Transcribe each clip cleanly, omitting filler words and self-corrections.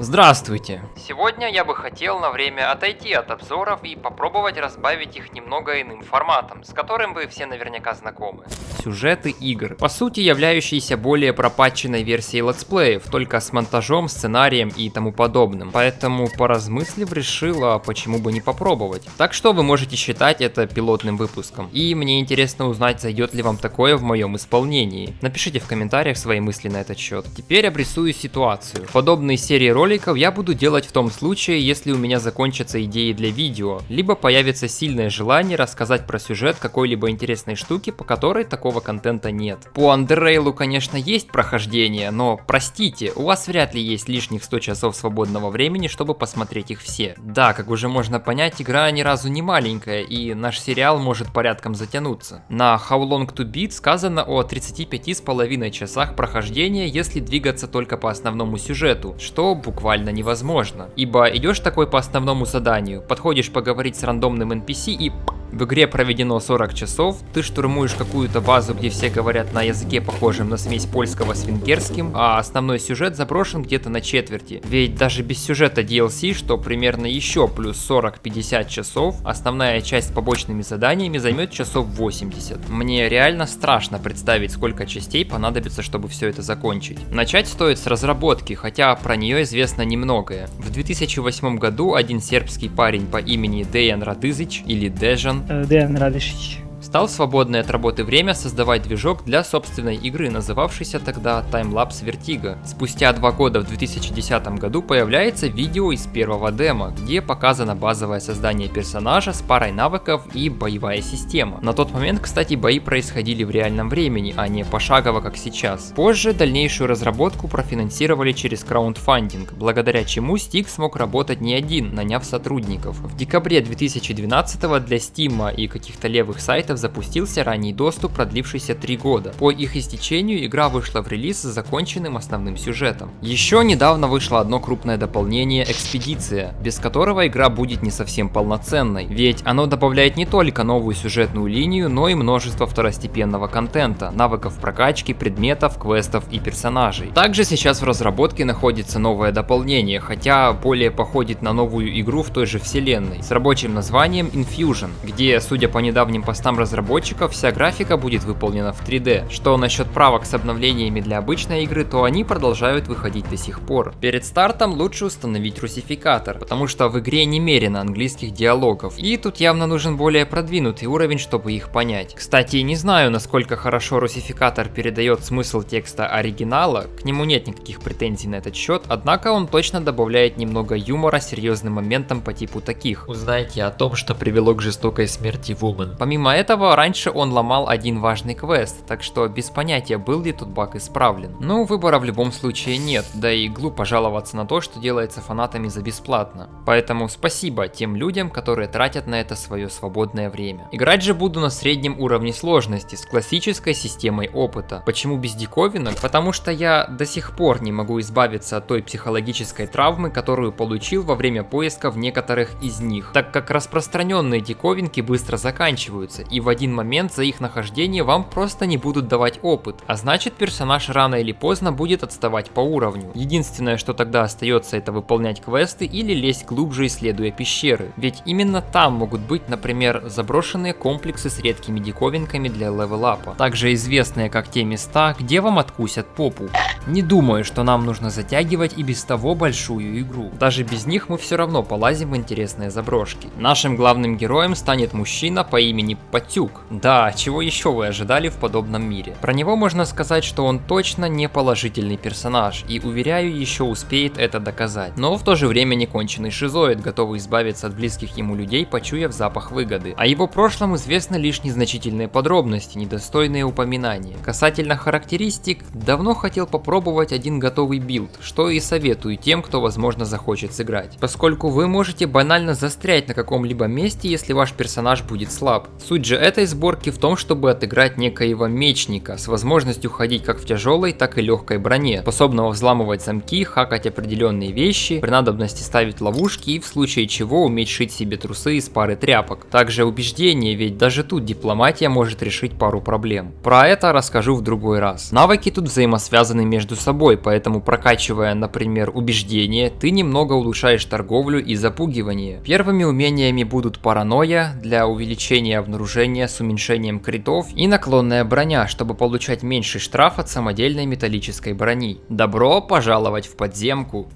Здравствуйте! Сегодня я бы хотел на время отойти от обзоров и попробовать разбавить их немного иным форматом, с которым вы все наверняка знакомы. Сюжеты игр, по сути являющиеся более пропатченной версией летсплеев, только с монтажом, сценарием и тому подобным. Поэтому, поразмыслив, решил, а почему бы не попробовать. Так что вы можете считать это пилотным выпуском. И мне интересно узнать, зайдет ли вам такое в моем исполнении. Напишите в комментариях свои мысли на этот счет. Теперь обрисую ситуацию. Подобные серии роликов я буду делать в том случае, если у меня закончатся идеи для видео, либо появится сильное желание рассказать про сюжет какой-либо интересной штуки, по которой такого контента нет. По Underrail'у, конечно, есть прохождение, но простите, у вас вряд ли есть лишних 100 часов свободного времени, чтобы посмотреть их все. Да, как уже можно понять, игра ни разу не маленькая, и наш сериал может порядком затянуться. На How Long to Beat сказано о 35,5 часах прохождения, если двигаться только по основному сюжету, что буквально невозможно. Ибо идешь такой по основному заданию, подходишь поговорить с рандомным NPC и... В игре проведено 40 часов, ты штурмуешь какую-то базу, где все говорят на языке, похожем на смесь польского с венгерским, а основной сюжет заброшен где-то на четверти. Ведь даже без сюжета DLC, что примерно еще плюс 40-50 часов, основная часть с побочными заданиями займет часов 80. Мне реально страшно представить, сколько частей понадобится, чтобы все это закончить. Начать стоит с разработки, хотя про нее известно немногое. В 2008 году один сербский парень по имени Dejan Radišić или Dejan Dejan Radišić стал в свободное от работы время создавать движок для собственной игры, называвшейся тогда Timelapse Vertigo. Спустя 2 года в 2010 году появляется видео из первого демо, где показано базовое создание персонажа с парой навыков и боевая система. На тот момент, кстати, бои происходили в реальном времени, а не пошагово, как сейчас. Позже дальнейшую разработку профинансировали через краундфандинг, благодаря чему Stick смог работать не один, наняв сотрудников. В декабре 2012 для Steam и каких-то левых сайтов запустился ранний доступ, продлившийся 3 года. По их истечению игра вышла в релиз с законченным основным сюжетом. Еще недавно вышло одно крупное дополнение «Экспедиция», без которого игра будет не совсем полноценной, ведь оно добавляет не только новую сюжетную линию, но и множество второстепенного контента, навыков прокачки, предметов, квестов и персонажей. Также сейчас в разработке находится новое дополнение, хотя более походит на новую игру в той же вселенной, с рабочим названием Infusion, где, судя по недавним постам разработчиков, вся графика будет выполнена в 3D. Что насчет правок с обновлениями для обычной игры, то они продолжают выходить до сих пор. Перед стартом лучше установить русификатор, потому что в игре немерено английских диалогов, и тут явно нужен более продвинутый уровень, чтобы их понять. Кстати, не знаю, насколько хорошо русификатор передает смысл текста оригинала, к нему нет никаких претензий на этот счет, однако он точно добавляет немного юмора серьезным моментам по типу таких: узнайте о том, что привело к жестокой смерти Вумен. Помимо этого, раньше он ломал один важный квест, так что без понятия, был ли тут баг исправлен. Но выбора в любом случае нет, да и глупо жаловаться на то, что делается фанатами за бесплатно. Поэтому спасибо тем людям, которые тратят на это свое свободное время. Играть же буду на среднем уровне сложности, с классической системой опыта. Почему без диковинок? Потому что я до сих пор не могу избавиться от той психологической травмы, которую получил во время поиска в некоторых из них, так как распространенные диковинки быстро заканчиваются, и в один момент за их нахождение вам просто не будут давать опыт, а значит персонаж рано или поздно будет отставать по уровню. Единственное, что тогда остается, это выполнять квесты или лезть глубже, исследуя пещеры, ведь именно там могут быть, например, заброшенные комплексы с редкими диковинками для левелапа, также известные как те места, где вам откусят попу. Не думаю, что нам нужно затягивать и без того большую игру, даже без них мы все равно полазим в интересные заброшки. Нашим главным героем станет мужчина по имени Патюк. Да, чего еще вы ожидали в подобном мире? Про него можно сказать, что он точно не положительный персонаж, и уверяю, еще успеет это доказать. Но в то же время не конченый шизоид, готовый избавиться от близких ему людей, почуяв запах выгоды. О его прошлом известны лишь незначительные подробности, недостойные упоминания. Касательно характеристик, давно хотел попробовать один готовый билд, что и советую тем, кто возможно захочет сыграть, поскольку вы можете банально застрять на каком-либо месте, если ваш персонаж будет слаб. Суть же этой сборки в том, чтобы отыграть некоего мечника с возможностью ходить как в тяжелой, так и легкой броне, способного взламывать замки, хакать определенные вещи, при надобности ставить ловушки и в случае чего уметь шить себе трусы из пары тряпок. Также убеждение, ведь даже тут дипломатия может решить пару проблем. Про это расскажу в другой раз. Навыки тут взаимосвязаны между собой, поэтому прокачивая, например, убеждение, ты немного улучшаешь торговлю и запугивание. Первыми умениями будут паранойя для увеличения обнаружения с уменьшением критов и наклонная броня, чтобы получать меньший штраф от самодельной металлической брони. Добро пожаловать в подземку!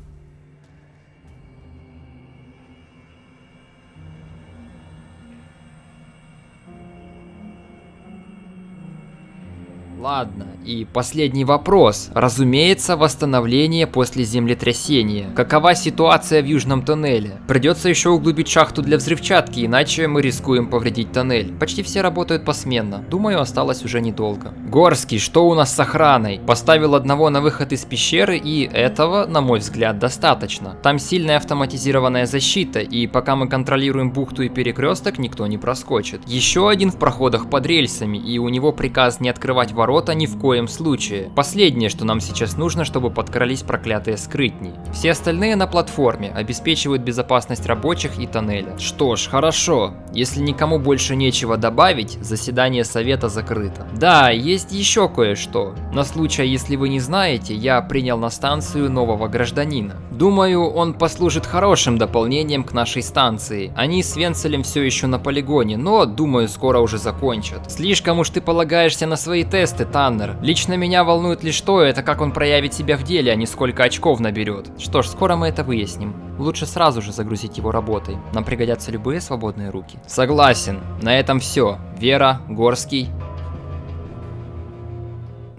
Ладно, и последний вопрос. Разумеется, восстановление после землетрясения. Какова ситуация в южном тоннеле? Придется еще углубить шахту для взрывчатки, иначе мы рискуем повредить тоннель. Почти все работают посменно. Думаю, осталось уже недолго. Горский, что у нас с охраной? Поставил одного на выход из пещеры, и этого, на мой взгляд, достаточно. Там сильная автоматизированная защита, и пока мы контролируем бухту и перекресток, никто не проскочит. Еще один в проходах под рельсами, и у него приказ не открывать ворота ни в коем случае. Последнее, что нам сейчас нужно, чтобы подкрались проклятые скрытни. Все остальные на платформе обеспечивают безопасность рабочих и тоннеля. Что ж, хорошо. Если никому больше нечего добавить, заседание совета закрыто. Да, есть еще кое-что. На случай, если вы не знаете, я принял на станцию нового гражданина. Думаю, он послужит хорошим дополнением к нашей станции. Они с Венцелем все еще на полигоне, но, думаю, скоро уже закончат. Слишком уж ты полагаешься на свои тесты, Таннер. Лично меня волнует лишь то, это как он проявит себя в деле, а не сколько очков наберет. Что ж, скоро мы это выясним. Лучше сразу же загрузить его работой. Нам пригодятся любые свободные руки. Согласен. На этом все. Вера, Горский.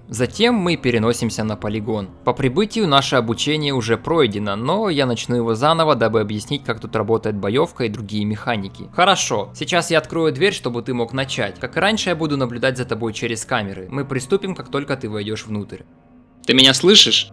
Затем мы переносимся на полигон. По прибытию наше обучение уже пройдено, но я начну его заново, дабы объяснить, как тут работает боевка и другие механики. Хорошо, сейчас я открою дверь, чтобы ты мог начать. Как и раньше, я буду наблюдать за тобой через камеры. Мы приступим, как только ты войдешь внутрь. Ты меня слышишь?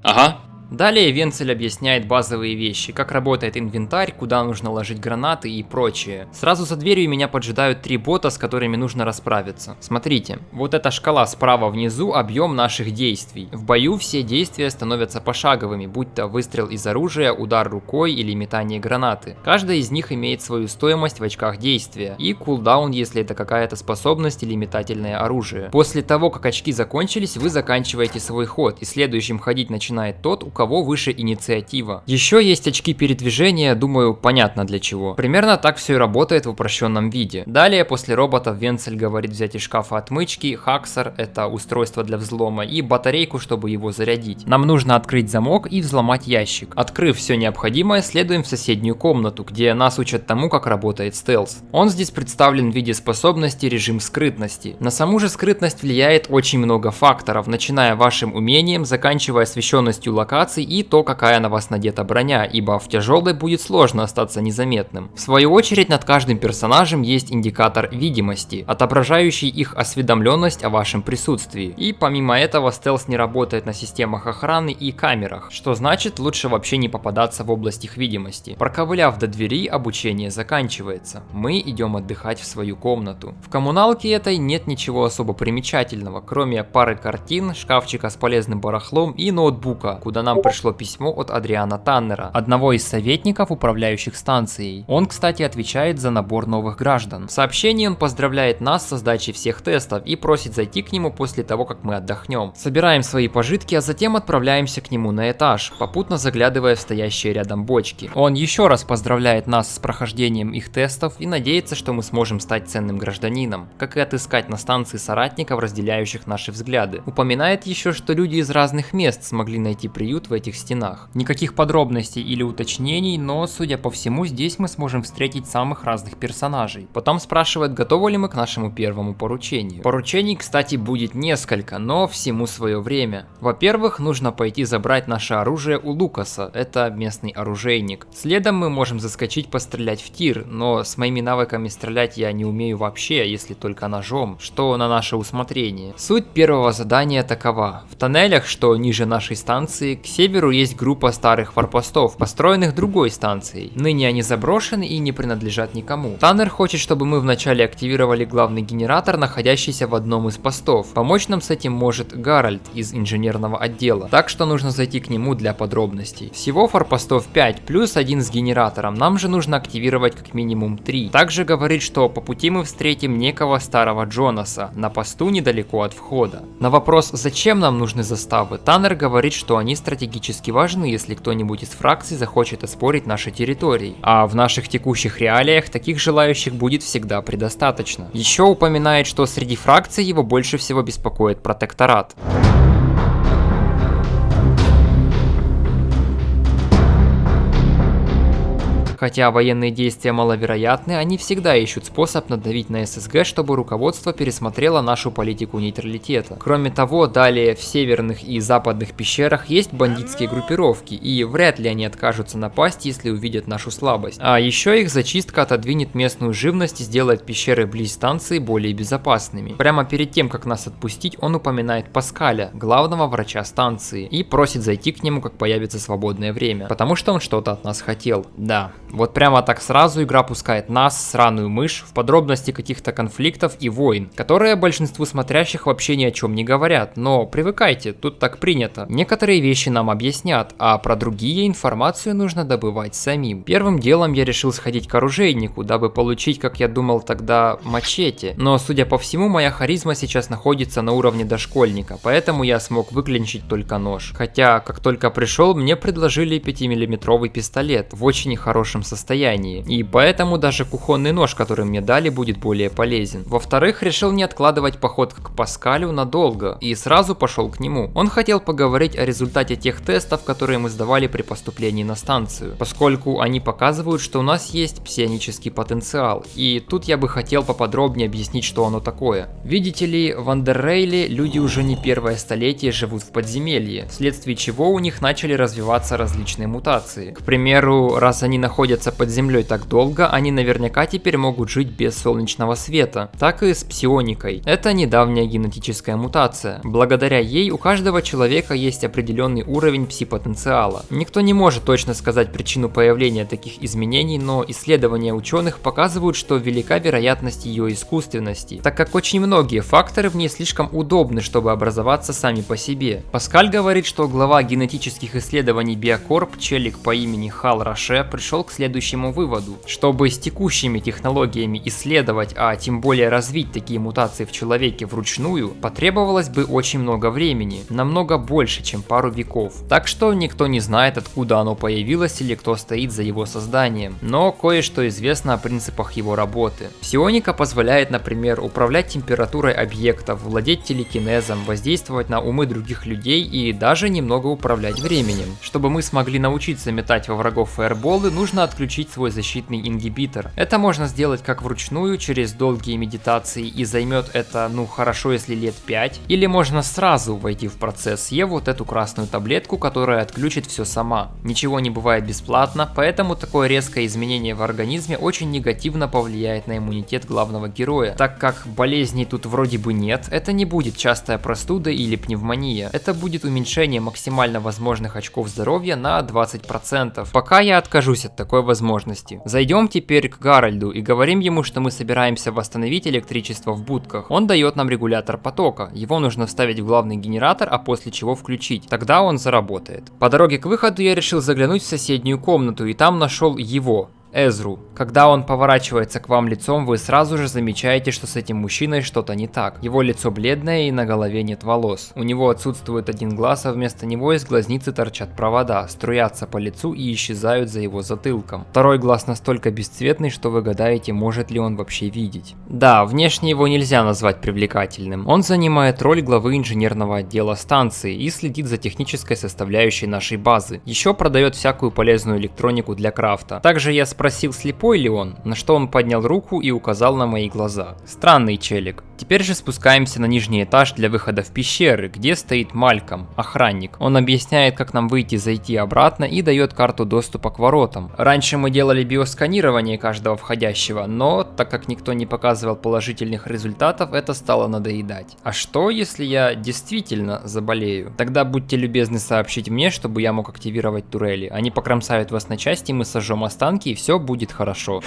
Ага. Далее Венцель объясняет базовые вещи, как работает инвентарь, куда нужно ложить гранаты и прочее. Сразу за дверью меня поджидают 3 бота, с которыми нужно расправиться. Смотрите, вот эта шкала справа внизу — объем наших действий. В бою все действия становятся пошаговыми, будь то выстрел из оружия, удар рукой или метание гранаты. Каждая из них имеет свою стоимость в очках действия и кулдаун, если это какая-то способность или метательное оружие. После того, как очки закончились, вы заканчиваете свой ход, и следующим ходить начинает тот, у кого выше инициатива. Еще есть очки передвижения, думаю, понятно для чего. Примерно так все и работает в упрощенном виде. Далее, после роботов, Венцель говорит взять из шкафа отмычки, Хаксар — это устройство для взлома, и батарейку, чтобы его зарядить. Нам нужно открыть замок и взломать ящик. Открыв все необходимое, следуем в соседнюю комнату, где нас учат тому, как работает стелс. Он здесь представлен в виде способности режим скрытности. На саму же скрытность влияет очень много факторов, начиная вашим умением, заканчивая освещенностью локации и то, какая на вас надета броня, ибо в тяжелой будет сложно остаться незаметным. В свою очередь, над каждым персонажем есть индикатор видимости, отображающий их осведомленность о вашем присутствии. И помимо этого, стелс не работает на системах охраны и камерах, что значит, лучше вообще не попадаться в область их видимости. Проковыляв до двери, обучение заканчивается. Мы идем отдыхать в свою комнату. В коммуналке этой нет ничего особо примечательного, кроме пары картин, шкафчика с полезным барахлом и ноутбука, куда нам пришло письмо от Адриана Таннера, одного из советников, управляющих станцией. Он, кстати, отвечает за набор новых граждан. В сообщении он поздравляет нас со сдачей всех тестов и просит зайти к нему после того, как мы отдохнем. Собираем свои пожитки, а затем отправляемся к нему на этаж, попутно заглядывая в стоящие рядом бочки. Он еще раз поздравляет нас с прохождением их тестов и надеется, что мы сможем стать ценным гражданином, как и отыскать на станции соратников, разделяющих наши взгляды. Упоминает еще, что люди из разных мест смогли найти приют в этих стенах. Никаких подробностей или уточнений, но, судя по всему, здесь мы сможем встретить самых разных персонажей. Потом спрашивает, готовы ли мы к нашему первому поручению. Поручений, кстати, будет несколько, но всему свое время. Во-первых, нужно пойти забрать наше оружие у Лукаса, это местный оружейник. Следом мы можем заскочить пострелять в тир, но с моими навыками стрелять я не умею вообще, если только ножом, что на наше усмотрение. Суть первого задания такова. В тоннелях, что ниже нашей станции, к северу есть группа старых форпостов, построенных другой станцией. Ныне они заброшены и не принадлежат никому. Таннер хочет, чтобы мы вначале активировали главный генератор, находящийся в одном из постов. Помочь нам с этим может Гарольд из инженерного отдела, так что нужно зайти к нему для подробностей. Всего форпостов 5 плюс 1 с генератором, нам же нужно активировать как минимум 3. Также говорит, что по пути мы встретим некого старого Джонаса на посту недалеко от входа. На вопрос, зачем нам нужны заставы, Таннер говорит, что они стратегически важны, если кто-нибудь из фракций захочет оспорить наши территории. А в наших текущих реалиях таких желающих будет всегда предостаточно. Еще упоминает, что среди фракций его больше всего беспокоит протекторат. Хотя военные действия маловероятны, они всегда ищут способ надавить на ССГ, чтобы руководство пересмотрело нашу политику нейтралитета. Кроме того, далее в северных и западных пещерах есть бандитские группировки, и вряд ли они откажутся напасть, если увидят нашу слабость. А еще их зачистка отодвинет местную живность и сделает пещеры близ станции более безопасными. Прямо перед тем, как нас отпустить, он упоминает Паскаля, главного врача станции, и просит зайти к нему, как появится свободное время, потому что он что-то от нас хотел. Да. Вот прямо так сразу игра пускает нас, сраную мышь, в подробности каких-то конфликтов и войн, которые большинству смотрящих вообще ни о чем не говорят, но привыкайте, тут так принято. Некоторые вещи нам объяснят, а про другие информацию нужно добывать самим. Первым делом я решил сходить к оружейнику, дабы получить, как я думал тогда, мачете, но судя по всему, моя харизма сейчас находится на уровне дошкольника, поэтому я смог выклинчить только нож. Хотя, как только пришел, мне предложили 5-миллиметровый пистолет в очень хорошем состоянии, и поэтому даже кухонный нож, который мне дали, будет более полезен. Во-вторых, решил не откладывать поход к Паскалю надолго и сразу пошел к нему. Он хотел поговорить о результате тех тестов, которые мы сдавали при поступлении на станцию, поскольку они показывают, что у нас есть псионический потенциал, и тут я бы хотел поподробнее объяснить, что оно такое. Видите ли, в Андеррейле люди уже не первое столетие живут в подземелье, вследствие чего у них начали развиваться различные мутации. К примеру, раз они находятся под землей так долго, они наверняка теперь могут жить без солнечного света. Так и с псионикой. Это недавняя генетическая мутация. Благодаря ей у каждого человека есть определенный уровень пси-потенциала. Никто не может точно сказать причину появления таких изменений, но исследования ученых показывают, что велика вероятность ее искусственности, так как очень многие факторы в ней слишком удобны, чтобы образоваться сами по себе. Паскаль говорит, что глава генетических исследований Биокорп, челик по имени Хал Роше, пришел к следующему выводу. Чтобы с текущими технологиями исследовать, а тем более развить такие мутации в человеке вручную, потребовалось бы очень много времени, намного больше, чем пару веков. Так что никто не знает, откуда оно появилось или кто стоит за его созданием, но кое-что известно о принципах его работы. Псионика позволяет, например, управлять температурой объектов, владеть телекинезом, воздействовать на умы других людей и даже немного управлять временем. Чтобы мы смогли научиться метать во врагов фаерболы, нужно отключить свой защитный ингибитор. Это можно сделать как вручную, через долгие медитации, и займет это, ну хорошо, если лет 5, или можно сразу войти в процесс, съев вот эту красную таблетку, которая отключит все сама. Ничего не бывает бесплатно, поэтому такое резкое изменение в организме очень негативно повлияет на иммунитет главного героя. Так как болезней тут вроде бы нет, это не будет частая простуда или пневмония, это будет уменьшение максимально возможных очков здоровья на 20%. Пока я откажусь от такой возможности. Зайдем теперь к Гарольду и говорим ему, что мы собираемся восстановить электричество в будках. Он дает нам регулятор потока, его нужно вставить в главный генератор, а после чего включить, тогда он заработает. По дороге к выходу я решил заглянуть в соседнюю комнату и там нашел его. Эзру. Когда он поворачивается к вам лицом, вы сразу же замечаете, что с этим мужчиной что-то не так. Его лицо бледное и на голове нет волос. У него отсутствует один глаз, а вместо него из глазницы торчат провода, струятся по лицу и исчезают за его затылком. Второй глаз настолько бесцветный, что вы гадаете, может ли он вообще видеть. Да, внешне его нельзя назвать привлекательным. Он занимает роль главы инженерного отдела станции и следит за технической составляющей нашей базы. Еще продает всякую полезную электронику для крафта. Также я спросил, слепой ли он, на что он поднял руку и указал на мои глаза. Странный челик. Теперь же спускаемся на нижний этаж для выхода в пещеры, где стоит Мальком, охранник. Он объясняет, как нам выйти, зайти обратно и дает карту доступа к воротам. Раньше мы делали биосканирование каждого входящего, но так как никто не показывал положительных результатов, это стало надоедать. А что, если я действительно заболею? Тогда будьте любезны сообщить мне, чтобы я мог активировать турели. Они покромсают вас на части, мы сожжем останки и все будет хорошо.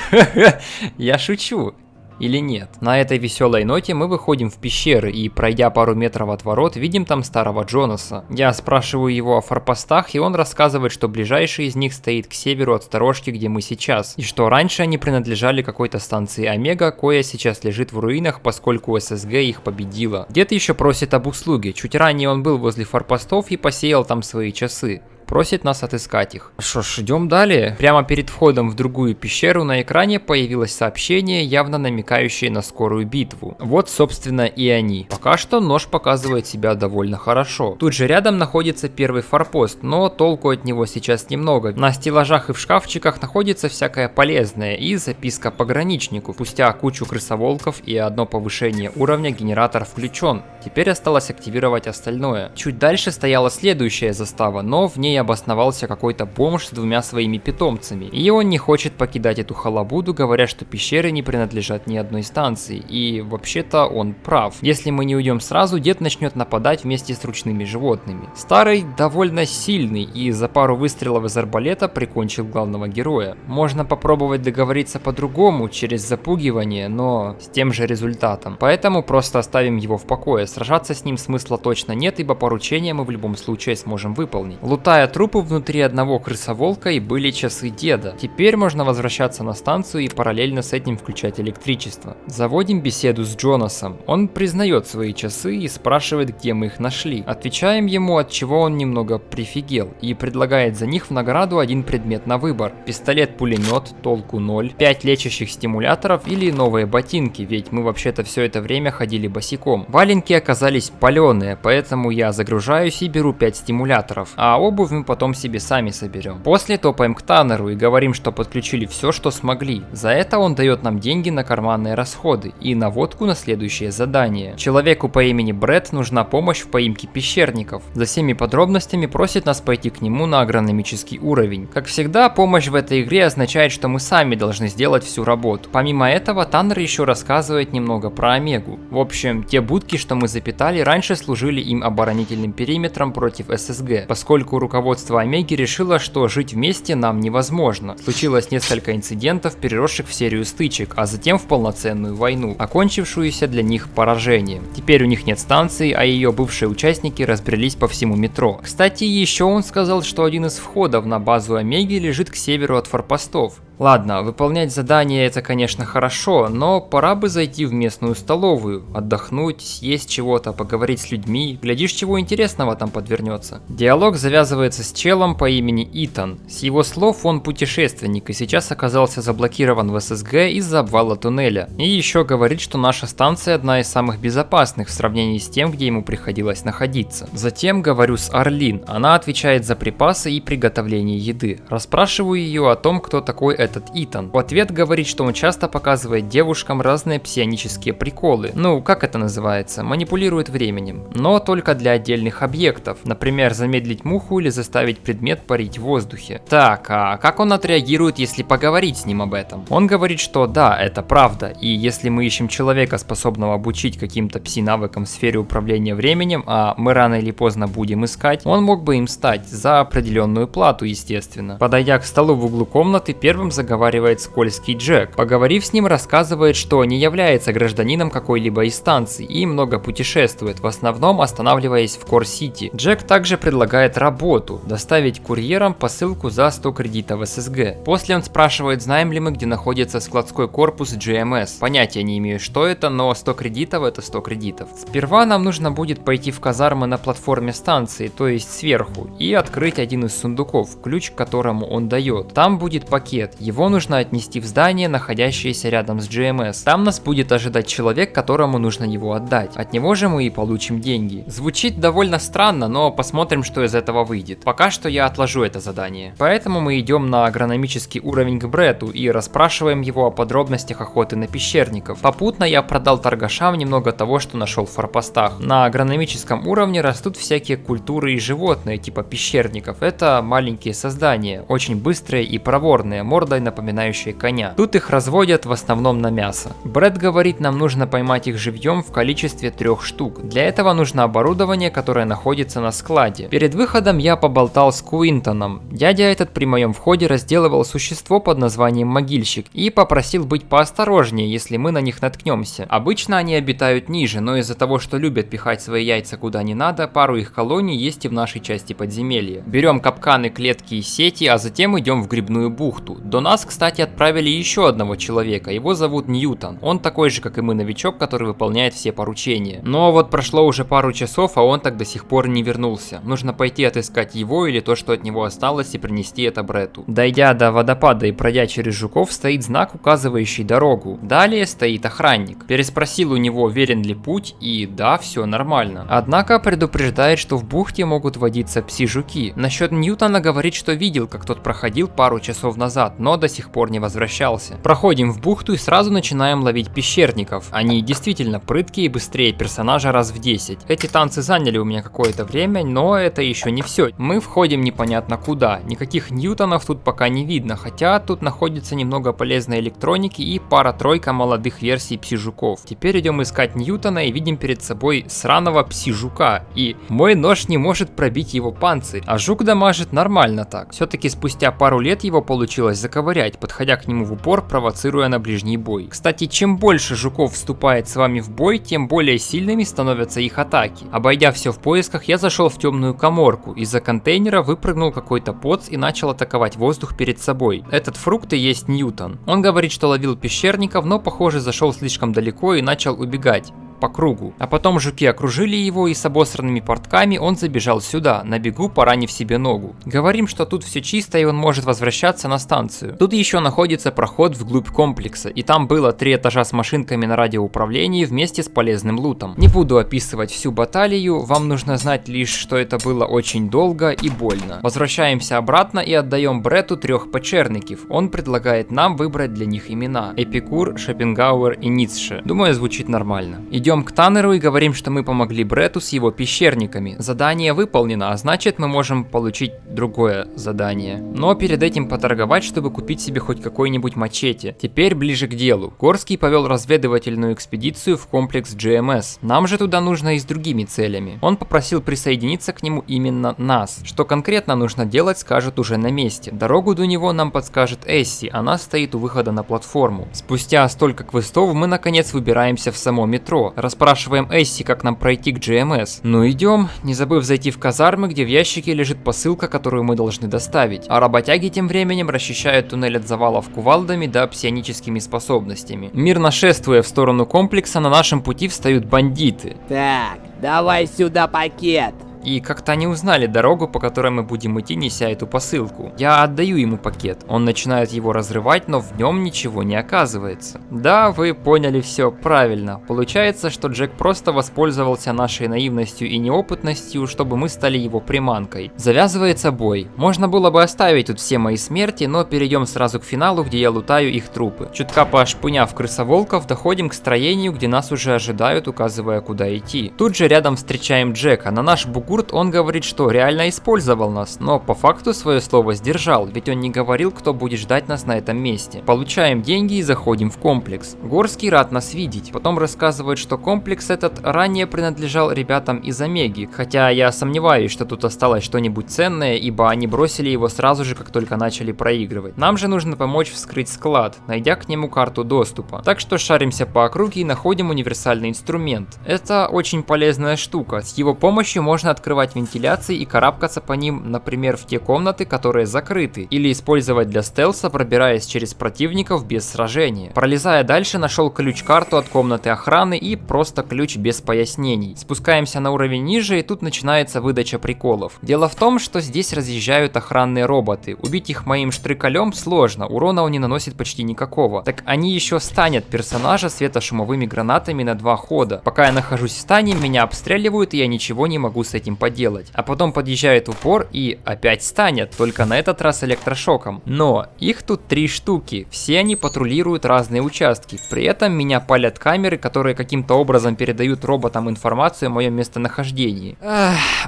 Я шучу. Или нет? На этой веселой ноте мы выходим в пещеры и, пройдя пару метров от ворот, видим там старого Джонаса. Я спрашиваю его о форпостах, и он рассказывает, что ближайший из них стоит к северу от сторожки, где мы сейчас, и что раньше они принадлежали какой-то станции Омега, коя сейчас лежит в руинах, поскольку ССГ их победила. Дед еще просит об услуге. Чуть ранее он был возле форпостов и посеял там свои часы. Просит нас отыскать их. Что ж, идем далее. Прямо перед входом в другую пещеру на экране появилось сообщение, явно намекающее на скорую битву. Вот, собственно, и они. Пока что нож показывает себя довольно хорошо. Тут же рядом находится первый форпост, но толку от него сейчас немного. На стеллажах и в шкафчиках находится всякое полезное и записка пограничнику. Спустя кучу крысоволков и одно повышение уровня, генератор включен. Теперь осталось активировать остальное. Чуть дальше стояла следующая застава, но в ней обосновался какой-то бомж с двумя своими питомцами. И он не хочет покидать эту халабуду, говоря, что пещеры не принадлежат ни одной станции. И вообще-то он прав. Если мы не уйдем сразу, дед начнет нападать вместе с ручными животными. Старый довольно сильный и за пару выстрелов из арбалета прикончил главного героя. Можно попробовать договориться по-другому, через запугивание, но с тем же результатом. Поэтому просто оставим его в покое. Сражаться с ним смысла точно нет, ибо поручение мы в любом случае сможем выполнить. Лутая трупы внутри одного крысоволка и были часы деда. Теперь можно возвращаться на станцию и параллельно с этим включать электричество. Заводим беседу с Джонасом. Он признает свои часы и спрашивает, где мы их нашли. Отвечаем ему, от чего он немного прифигел, и предлагает за них в награду один предмет на выбор. Пистолет-пулемет, толку 0, 5 лечащих стимуляторов или новые ботинки, ведь мы вообще-то все это время ходили босиком. Валенки оказались паленые, поэтому я загружаюсь и беру 5 стимуляторов, а обувь мы потом себе сами соберем. После топаем к Таннеру и говорим, что подключили все, что смогли. За это он дает нам деньги на карманные расходы и наводку на следующее задание. Человеку по имени Брэд нужна помощь в поимке пещерников. За всеми подробностями просит нас пойти к нему на агрономический уровень. Как всегда, помощь в этой игре означает, что мы сами должны сделать всю работу. Помимо этого, Таннер еще рассказывает немного про Омегу. В общем, те будки, что мы запитали, раньше служили им оборонительным периметром против ССГ, поскольку руководство Омеги решило, что жить вместе нам невозможно. Случилось несколько инцидентов, переросших в серию стычек, а затем в полноценную войну, окончившуюся для них поражением. Теперь у них нет станции, а ее бывшие участники разбрелись по всему метро. Кстати, еще он сказал, что один из входов на базу Омеги лежит к северу от форпостов. Ладно, выполнять задания это, конечно, хорошо, но пора бы зайти в местную столовую, отдохнуть, съесть чего-то, поговорить с людьми, глядишь, чего интересного там подвернется. Диалог завязывается с челом по имени Итан. С его слов, он путешественник и сейчас оказался заблокирован в ССГ из-за обвала туннеля. И еще говорит, что наша станция одна из самых безопасных в сравнении с тем, где ему приходилось находиться. Затем говорю с Арлин, она отвечает за припасы и приготовление еды. Расспрашиваю ее о том, кто такой этот Итан. В ответ говорит, что он часто показывает девушкам разные псионические приколы. Ну, как это называется? Манипулирует временем. Но только для отдельных объектов. Например, замедлить муху или заставить предмет парить в воздухе. Так, а как он отреагирует, если поговорить с ним об этом? Он говорит, что да, это правда. И если мы ищем человека, способного обучить каким-то пси-навыкам в сфере управления временем, а мы рано или поздно будем искать, он мог бы им стать за определенную плату, естественно. Подойдя к столу в углу комнаты, первым заговаривает скользкий Джек. Поговорив с ним, рассказывает, что не является гражданином какой-либо из станций и много путешествует, в основном останавливаясь в Кор-Сити. Джек также предлагает работу, доставить курьерам посылку за 100 кредитов ССГ. После он спрашивает, знаем ли мы, где находится складской корпус GMS. Понятия не имею, что это, но 100 кредитов это 100 кредитов. Сперва нам нужно будет пойти в казармы на платформе станции, то есть сверху, и открыть один из сундуков, ключ к которому он дает. Там будет пакет, Его нужно отнести в здание, находящееся рядом с GMS. Там нас будет ожидать человек, которому нужно его отдать. От него же мы и получим деньги. Звучит довольно странно, но посмотрим, что из этого выйдет. Пока что я отложу это задание. Поэтому мы идем на агрономический уровень к Брету и расспрашиваем его о подробностях охоты на пещерников. Попутно я продал торгашам немного того, что нашел в форпостах. На агрономическом уровне растут всякие культуры и животные, типа пещерников. Это маленькие создания, очень быстрые и проворные, мордой напоминающие коня. Тут их разводят в основном на мясо. Бред говорит, нам нужно поймать их живьем в количестве 3 штук. Для этого нужно оборудование, которое находится на складе. Перед выходом я поболтал с Куинтоном. Дядя этот при моем входе разделывал существо под названием могильщик и попросил быть поосторожнее, если мы на них наткнемся. Обычно они обитают ниже, но из-за того, что любят пихать свои яйца куда не надо, пару их колоний есть и в нашей части подземелья. Берем капканы, клетки и сети, а затем идем в грибную бухту. До нас, кстати, отправили еще одного человека, его зовут Ньютон. Он такой же, как и мы, новичок, который выполняет все поручения. Но вот прошло уже пару часов, а он так до сих пор не вернулся. Нужно пойти отыскать его или то, что от него осталось, и принести это Брету. Дойдя до водопада и пройдя через жуков, стоит знак, указывающий дорогу. Далее стоит охранник. Переспросил у него, верен ли путь, и да, все нормально. Однако предупреждает, что в бухте могут водиться пси-жуки. Насчет Ньютона говорит, что видел, как тот проходил пару часов назад, но до сих пор не возвращался. Проходим в бухту и сразу начинаем ловить пещерников. Они действительно прыткие и быстрее персонажа раз в 10. Эти танцы заняли у меня какое-то время, но это еще не все. Мы входим непонятно куда. Никаких Ньютонов тут пока не видно, хотя тут находится немного полезной электроники и пара-тройка молодых версий пси-жуков. Теперь идем искать Ньютона и видим перед собой сраного пси-жука. И мой нож не может пробить его панцирь, а жук дамажит нормально так. Все-таки спустя пару лет его получилось заковырять, подходя к нему в упор, провоцируя на ближний бой. Кстати, чем больше жуков вступает с вами в бой, тем более сильными становятся их атаки. Обойдя все в поисках, я зашел в темную каморку. Из-за контейнера выпрыгнул какой-то поц и начал атаковать воздух перед собой. Этот фрукт и есть Ньютон. Он говорит, что ловил пещерников, но похоже зашел слишком далеко и начал убегать по кругу. А потом жуки окружили его, и с обосранными портками он забежал сюда, на бегу поранив себе ногу. Говорим, что тут все чисто и он может возвращаться на станцию. Тут еще находится проход вглубь комплекса, и там было 3 этажа с машинками на радиоуправлении вместе с полезным лутом. Не буду описывать всю баталию, вам нужно знать лишь, что это было очень долго и больно. Возвращаемся обратно и отдаем Брету 3 печерников. Он предлагает нам выбрать для них имена: Эпикур, Шопенгауэр и Ницше. Думаю, звучит нормально. Идем к Таннеру и говорим, что мы помогли Брету с его пещерниками. Задание выполнено, а значит мы можем получить другое задание. Но перед этим поторговать, чтобы купить себе хоть какой-нибудь мачете. Теперь ближе к делу. Горский повел разведывательную экспедицию в комплекс GMS. Нам же туда нужно и с другими целями. Он попросил присоединиться к нему именно нас. Что конкретно нужно делать, скажет уже на месте. Дорогу до него нам подскажет Эсси, она стоит у выхода на платформу. Спустя столько квестов мы наконец выбираемся в само метро. Расспрашиваем Эсси, как нам пройти к GMS. Ну идем, не забыв зайти в казармы, где в ящике лежит посылка, которую мы должны доставить. А работяги тем временем расчищают туннель от завалов кувалдами да псионическими способностями. Мирно шествуя в сторону комплекса, на нашем пути встают бандиты. Так, давай сюда пакет. И как-то они узнали дорогу, по которой мы будем идти, неся эту посылку. Я отдаю ему пакет. Он начинает его разрывать, но в нем ничего не оказывается. Да, вы поняли все правильно. Получается, что Джек просто воспользовался нашей наивностью и неопытностью, чтобы мы стали его приманкой. Завязывается бой. Можно было бы оставить тут все мои смерти, но перейдем сразу к финалу, где я лутаю их трупы. Чутка поошпыняв крысоволков, доходим к строению, где нас уже ожидают, указывая, куда идти. Тут же рядом встречаем Джека. На наш бугурт он говорит, что реально использовал нас, но по факту свое слово сдержал, ведь он не говорил, кто будет ждать нас на этом месте. Получаем деньги и заходим в комплекс. Горский рад нас видеть. Потом рассказывает, что комплекс этот ранее принадлежал ребятам из Омеги, хотя я сомневаюсь, что тут осталось что-нибудь ценное, ибо они бросили его сразу же, как только начали проигрывать. Нам же нужно помочь вскрыть склад, найдя к нему карту доступа. Так что шаримся по округе и находим универсальный инструмент. Это очень полезная штука, с его помощью можно открывать вентиляции и карабкаться по ним, например, в те комнаты, которые закрыты, или использовать для стелса, пробираясь через противников без сражения. Пролезая дальше, нашел ключ-карту от комнаты охраны и просто ключ без пояснений. Спускаемся на уровень ниже, и тут начинается выдача приколов. Дело в том, что здесь разъезжают охранные роботы. Убить их моим штрикалем сложно, урона он не наносит почти никакого. Так они еще станят персонажа светошумовыми гранатами на 2 хода. Пока я нахожусь в стане, меня обстреливают, и я ничего не могу с этим поделать. А потом подъезжает упор и опять станет, только на этот раз электрошоком. Но их тут 3 штуки, все они патрулируют разные участки. При этом меня палят камеры, которые каким-то образом передают роботам информацию о моем местонахождении.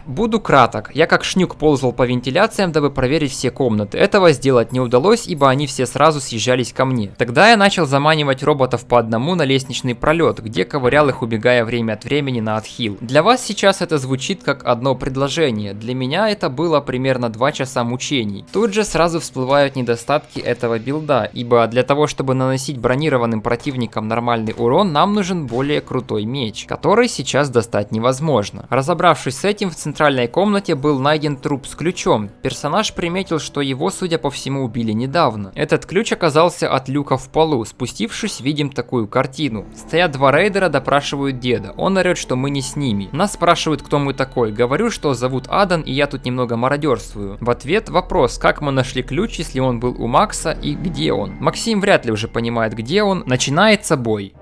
Буду краток. Я как шнюк ползал по вентиляциям, дабы проверить все комнаты. Этого сделать не удалось, ибо они все сразу съезжались ко мне. Тогда я начал заманивать роботов по одному на лестничный пролет, где ковырял их, убегая время от времени на отхил. Для вас сейчас это звучит как одно предложение. Для меня это было примерно 2 часа мучений. Тут же сразу всплывают недостатки этого билда, ибо для того, чтобы наносить бронированным противникам нормальный урон, нам нужен более крутой меч, который сейчас достать невозможно. Разобравшись с этим, в центральной комнате был найден труп с ключом. Персонаж приметил, что его, судя по всему, убили недавно. Этот ключ оказался от люка в полу. Спустившись, видим такую картину. Стоят 2 рейдера, допрашивают деда. Он орет, что мы не с ними. Нас спрашивают, кто мы такой. Говорю, что зовут Адан, и я тут немного мародерствую. В ответ вопрос, как мы нашли ключ, если он был у Макса, и где он. Максим вряд ли уже понимает, где он. Начинается бой.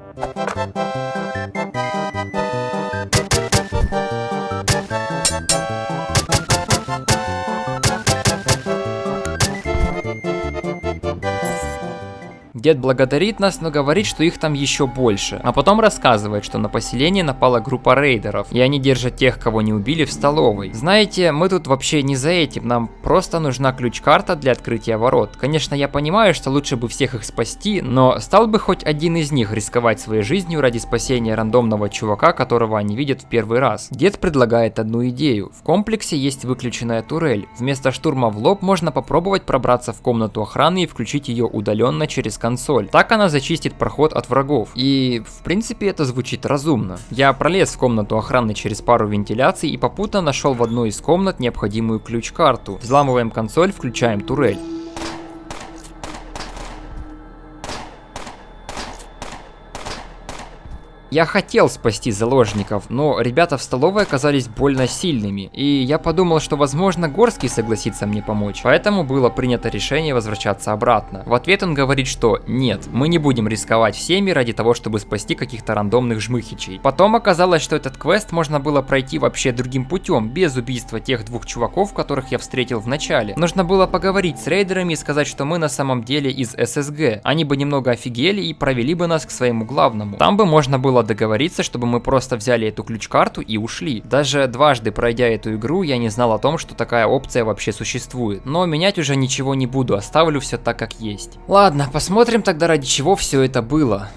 Дед благодарит нас, но говорит, что их там еще больше. А потом рассказывает, что на поселение напала группа рейдеров, и они держат тех, кого не убили, в столовой. Знаете, мы тут вообще не за этим, нам просто нужна ключ-карта для открытия ворот. Конечно, я понимаю, что лучше бы всех их спасти, но стал бы хоть один из них рисковать своей жизнью ради спасения рандомного чувака, которого они видят в первый раз. Дед предлагает одну идею. В комплексе есть выключенная турель. Вместо штурма в лоб можно попробовать пробраться в комнату охраны и включить ее удаленно через консоль. Так она зачистит проход от врагов. И, в принципе, это звучит разумно. Я пролез в комнату охраны через пару вентиляций и попутно нашел в одной из комнат необходимую ключ-карту. Взламываем консоль, включаем турель. Я хотел спасти заложников, но ребята в столовой оказались больно сильными, и я подумал, что возможно Горский согласится мне помочь, поэтому было принято решение возвращаться обратно. В ответ он говорит, что нет, мы не будем рисковать всеми ради того, чтобы спасти каких-то рандомных жмыхичей. Потом оказалось, что этот квест можно было пройти вообще другим путем, без убийства тех 2 чуваков, которых я встретил в начале. Нужно было поговорить с рейдерами и сказать, что мы на самом деле из ССГ. Они бы немного офигели и провели бы нас к своему главному. Там бы можно было договориться, чтобы мы просто взяли эту ключ-карту и ушли. Даже дважды пройдя эту игру, я не знал о том, что такая опция вообще существует. Но менять уже ничего не буду, оставлю все так, как есть. Ладно, посмотрим тогда, ради чего все это было.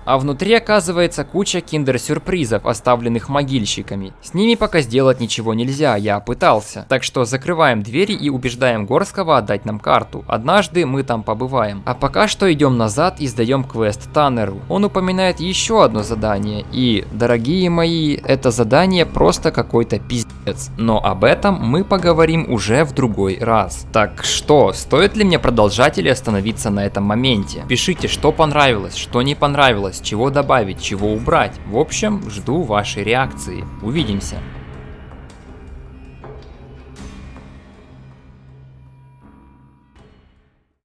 А внутри оказывается куча киндер-сюрпризов, оставленных могильщиками. С ними пока сделать ничего нельзя, я пытался. Так что закрываем двери и убеждаем Горского отдать нам карту. Однажды мы там побываем. А пока что идем назад и сдаем квест Таннеру. Он упоминает еще одно задание. И, дорогие мои, это задание просто какой-то пиздец. Но об этом мы поговорим уже в другой раз. Так что, стоит ли мне продолжать или остановиться на этом моменте? Пишите, что понравилось, что не понравилось, чего добавить, чего убрать. В общем, жду вашей реакции. Увидимся.